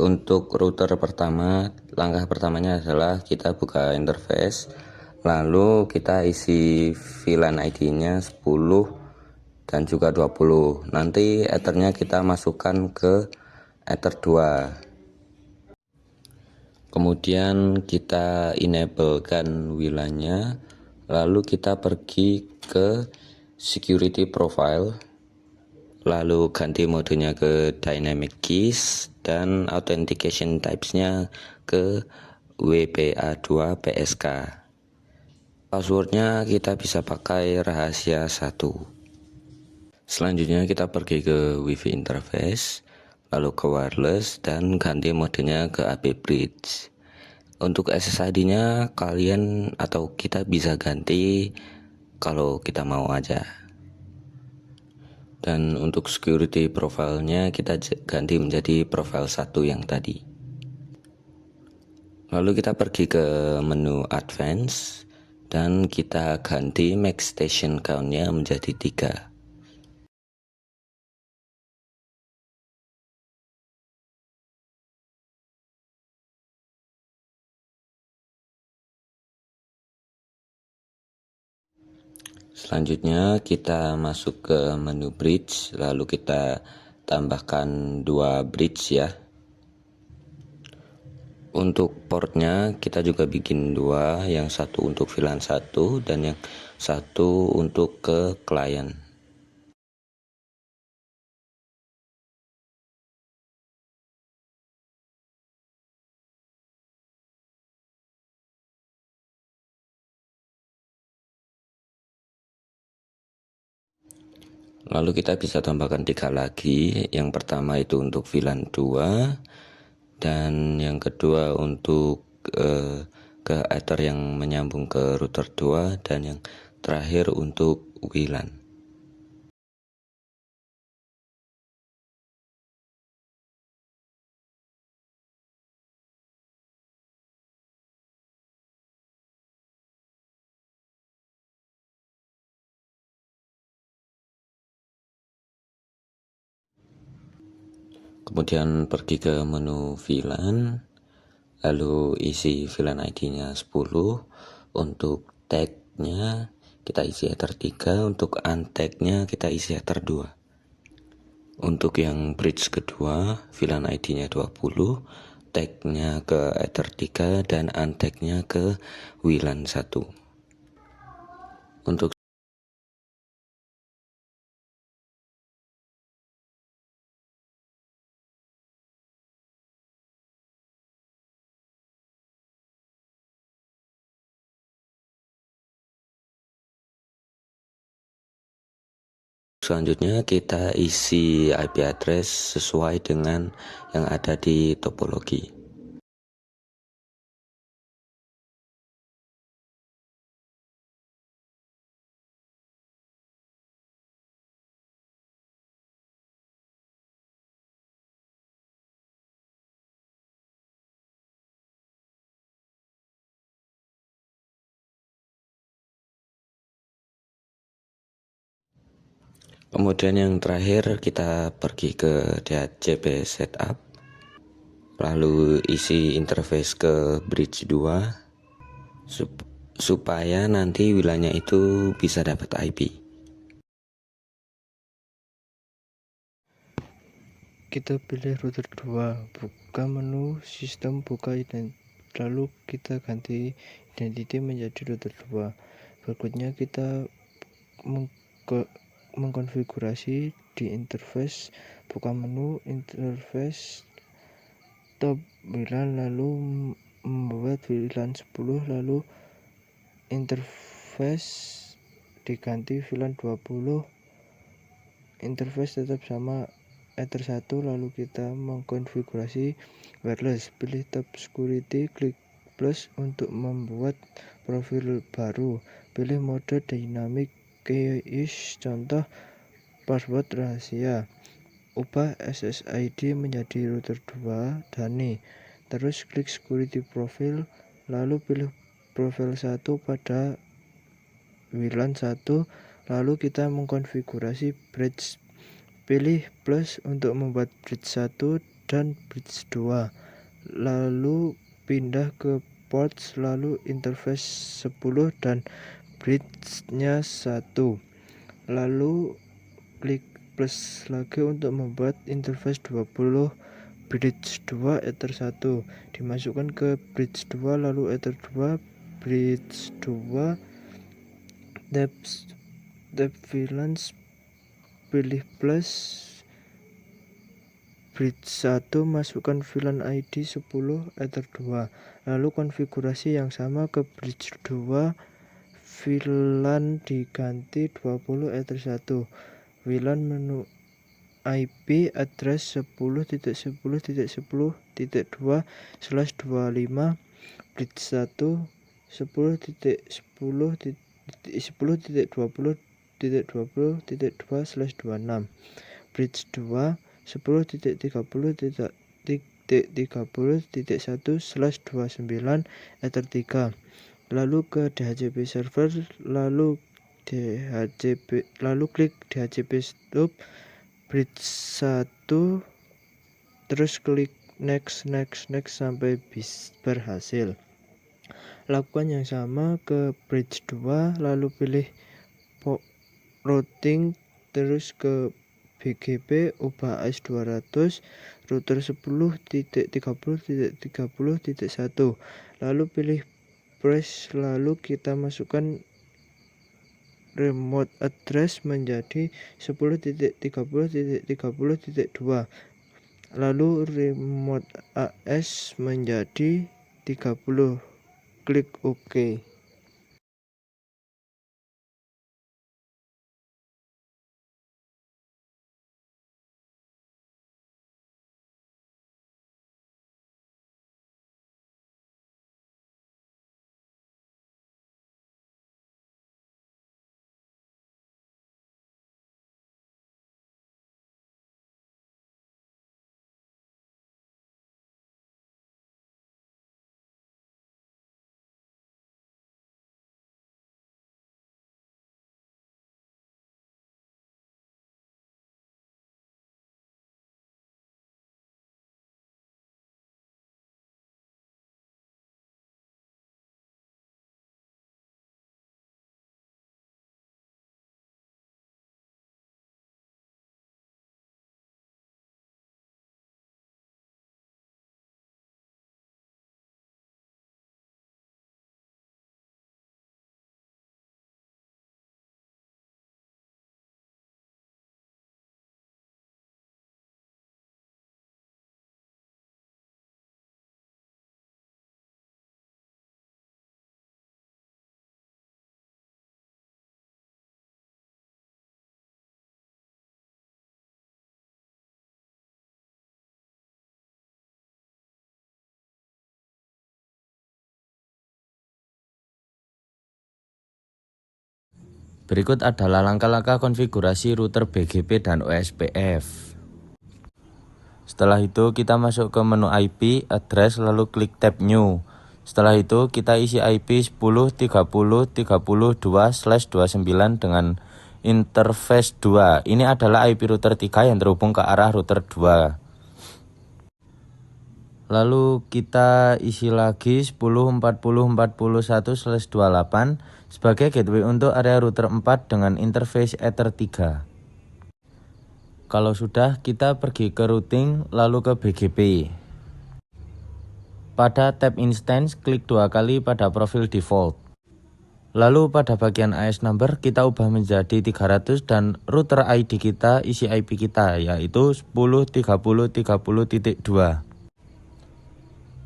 untuk router pertama, langkah pertamanya adalah kita buka interface, lalu kita isi VLAN ID-nya 10 dan juga 20. Nanti ethernya kita masukkan ke ether 2. Kemudian kita enablekan WLAN-nya, lalu kita pergi ke security profile, lalu ganti modenya ke dynamic keys dan authentication types-nya ke WPA2 PSK. Passwordnya kita bisa pakai rahasia 1. Selanjutnya kita pergi ke WiFi interface, lalu ke wireless dan ganti modenya ke AP bridge. Untuk SSID-nya kalian atau kita bisa ganti kalau kita mau aja. Dan untuk security profile-nya kita ganti menjadi profile 1 yang tadi. Lalu kita pergi ke menu advance dan kita ganti MAC station count-nya menjadi 3. Selanjutnya kita masuk ke menu bridge, lalu kita tambahkan 2 bridge ya. Untuk portnya kita juga bikin 2, yang satu untuk VLAN 1 dan yang satu untuk ke klien. Lalu kita bisa tambahkan 3 lagi. Yang pertama itu untuk VLAN 2 dan yang kedua untuk ke ether yang menyambung ke router 2 dan yang terakhir untuk WLAN. Kemudian pergi ke menu VLAN, lalu isi VLAN ID-nya 10. Untuk tag-nya kita isi ether 3, untuk untag-nya kita isi ether 2. Untuk yang bridge kedua, VLAN ID-nya 20, tag-nya ke ether 3 dan untag-nya ke WLAN 1. Untuk selanjutnya kita isi IP address sesuai dengan yang ada di topologi. Kemudian yang terakhir kita pergi ke DHCP setup, lalu isi interface ke bridge 2 supaya nanti wilayahnya itu bisa dapat IP. Kita pilih router 2, buka menu sistem, buka lalu kita ganti identity menjadi router 2. Berikutnya kita mengkonfigurasi di interface, buka menu interface, top WLAN, lalu membuat WLAN 10, lalu interface diganti VLAN 20, interface tetap sama ether 1, lalu kita mengkonfigurasi wireless, pilih tab security, klik plus untuk membuat profil baru, pilih mode dynamic keys, contoh password rahasia, ubah SSID menjadi router 2 Dani, terus klik security profile, lalu pilih profil 1 pada WLAN 1, lalu kita mengkonfigurasi bridge, pilih plus untuk membuat bridge 1 dan bridge 2. Lalu pindah ke ports, lalu interface 10 dan bridge-nya 1. Lalu klik plus lagi untuk membuat interface 20 bridge 2 ether 1. Dimasukkan ke bridge 2, lalu ether 2 bridge 2, tab VLANs, pilih plus bridge 1, masukkan VLAN ID 10 ether 2. Lalu konfigurasi yang sama ke bridge 2, VLAN diganti 20 ether 1. VLAN menu IP address 10.10.10.2/25 bridge 1 10.10.20.20.2/26 bridge 2 10.30.30.1/29 ether 3. Lalu ke DHCP server, lalu klik DHCP stop bridge 1, terus klik next sampai berhasil. Lakukan yang sama ke bridge 2, lalu pilih routing, terus ke BGP, ubah AES 200, router 10.30.30.1, lalu pilih press, lalu kita masukkan remote address menjadi 10.30.30.2, lalu remote AES menjadi 30, klik OK. Berikut adalah langkah-langkah konfigurasi router BGP dan OSPF. Setelah itu kita masuk ke menu IP, address, lalu klik tab New. Setelah itu kita isi IP 10.30.30.2/29 dengan interface 2. Ini adalah IP router 3 yang terhubung ke arah router 2. Lalu kita isi lagi 10.40.41/28 sebagai gateway untuk area router 4 dengan interface Ether 3. Kalau sudah, kita pergi ke routing, lalu ke BGP. Pada tab instance, klik 2 kali pada profil default. Lalu pada bagian AES number, kita ubah menjadi 300 dan router ID kita isi IP kita, yaitu 10.30.30.2.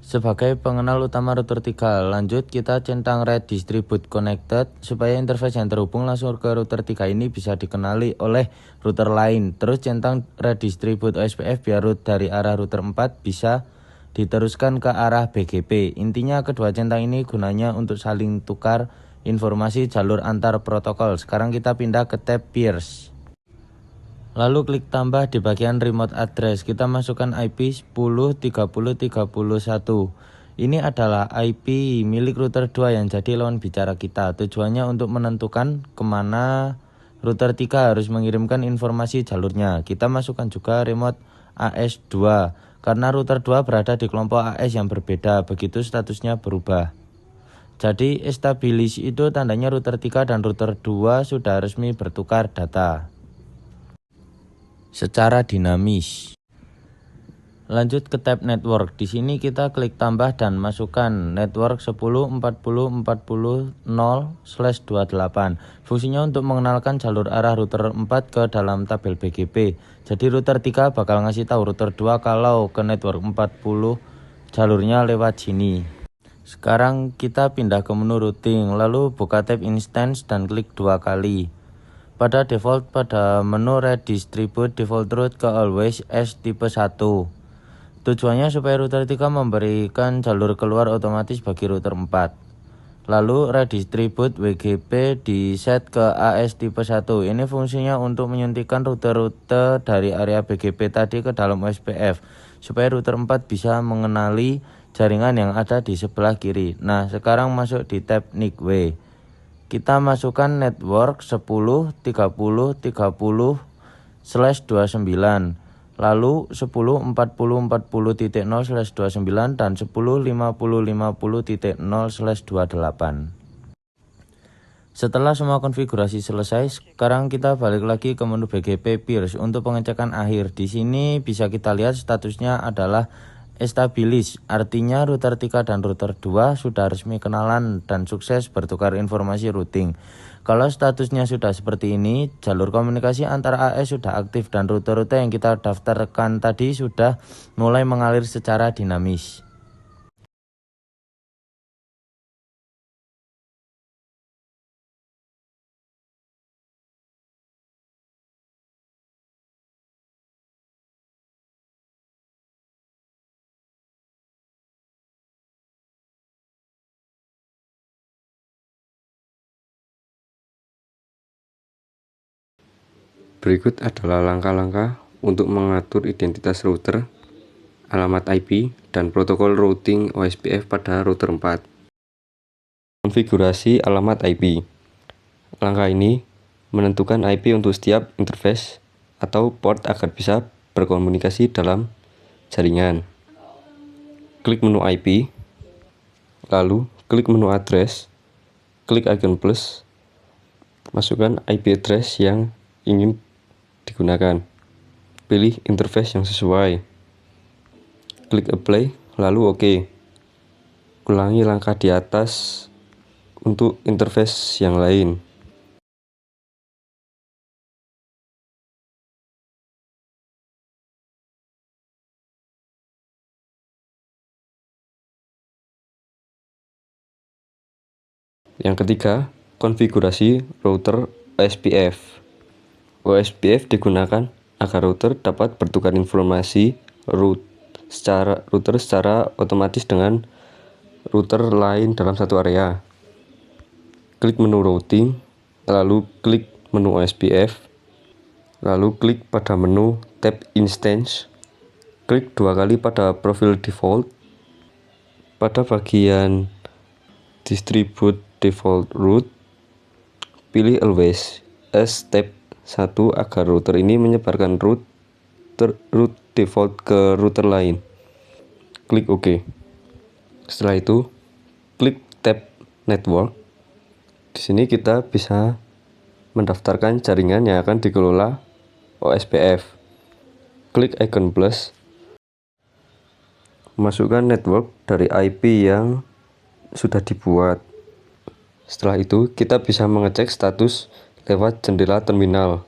Sebagai pengenal utama router 3, lanjut kita centang redistribute connected supaya interface yang terhubung langsung ke router 3 ini bisa dikenali oleh router lain. Terus centang redistribute OSPF biar route dari arah router 4 bisa diteruskan ke arah BGP. Intinya kedua centang ini gunanya untuk saling tukar informasi jalur antar protokol. Sekarang kita pindah ke tab peers. Lalu klik tambah di bagian remote address, kita masukkan IP 10.30.31. Ini adalah IP milik router 2 yang jadi lawan bicara kita. Tujuannya untuk menentukan kemana router 3 harus mengirimkan informasi jalurnya. Kita masukkan juga remote AES 2 karena router 2 berada di kelompok AS yang berbeda, begitu statusnya berubah. Jadi established itu tandanya router 3 dan router 2 sudah resmi bertukar data secara dinamis. Lanjut ke tab network. Di sini kita klik tambah dan masukkan network 10.40.40.0/28. Fungsinya untuk mengenalkan jalur arah router 4 ke dalam tabel BGP. Jadi router 3 bakal ngasih tahu router 2 kalau ke network 40 jalurnya lewat sini. Sekarang kita pindah ke menu routing, lalu buka tab instance dan klik 2 kali. Pada default pada menu redistribute default route ke always as tipe 1. Tujuannya supaya router 3 memberikan jalur keluar otomatis bagi router 4. Lalu redistribute WGP di set ke AS tipe 1. Ini fungsinya untuk menyuntikkan rute-rute dari area BGP tadi ke dalam OSPF supaya router 4 bisa mengenali jaringan yang ada di sebelah kiri. Nah, sekarang masuk di tab NICW. Kita masukkan network 10.30.30/29. Lalu 10.40.40.0/29 dan 10.50.50.0/28. Setelah semua konfigurasi selesai, sekarang kita balik lagi ke menu BGP peers untuk pengecekan akhir. Di sini bisa kita lihat statusnya adalah established, artinya router 3 dan router 2 sudah resmi kenalan dan sukses bertukar informasi routing. Kalau statusnya sudah seperti ini, jalur komunikasi antara AS sudah aktif dan rute-rute yang kita daftarkan tadi sudah mulai mengalir secara dinamis. Berikut adalah langkah-langkah untuk mengatur identitas router, alamat IP, dan protokol routing OSPF pada router 4. Konfigurasi alamat IP. Langkah ini menentukan IP untuk setiap interface atau port agar bisa berkomunikasi dalam jaringan. Klik menu IP, lalu klik menu address, klik icon plus, masukkan IP address yang ingin digunakan. Pilih interface yang sesuai. Klik apply, lalu OK. Ulangi langkah di atas untuk interface yang lain. Yang ketiga, konfigurasi router OSPF. OSPF digunakan agar router dapat bertukar informasi router secara otomatis dengan router lain dalam satu area. Klik menu routing, lalu klik menu OSPF, lalu klik pada menu tab instance, klik 2 kali pada profil default. Pada bagian distribute default route, pilih always as tab 1 agar router ini menyebarkan route default ke router lain. Klik OK. Setelah itu, klik tab network. Di sini kita bisa mendaftarkan jaringan yang akan dikelola OSPF. Klik icon plus. Masukkan network dari IP yang sudah dibuat. Setelah itu, kita bisa mengecek status lewat jendela terminal.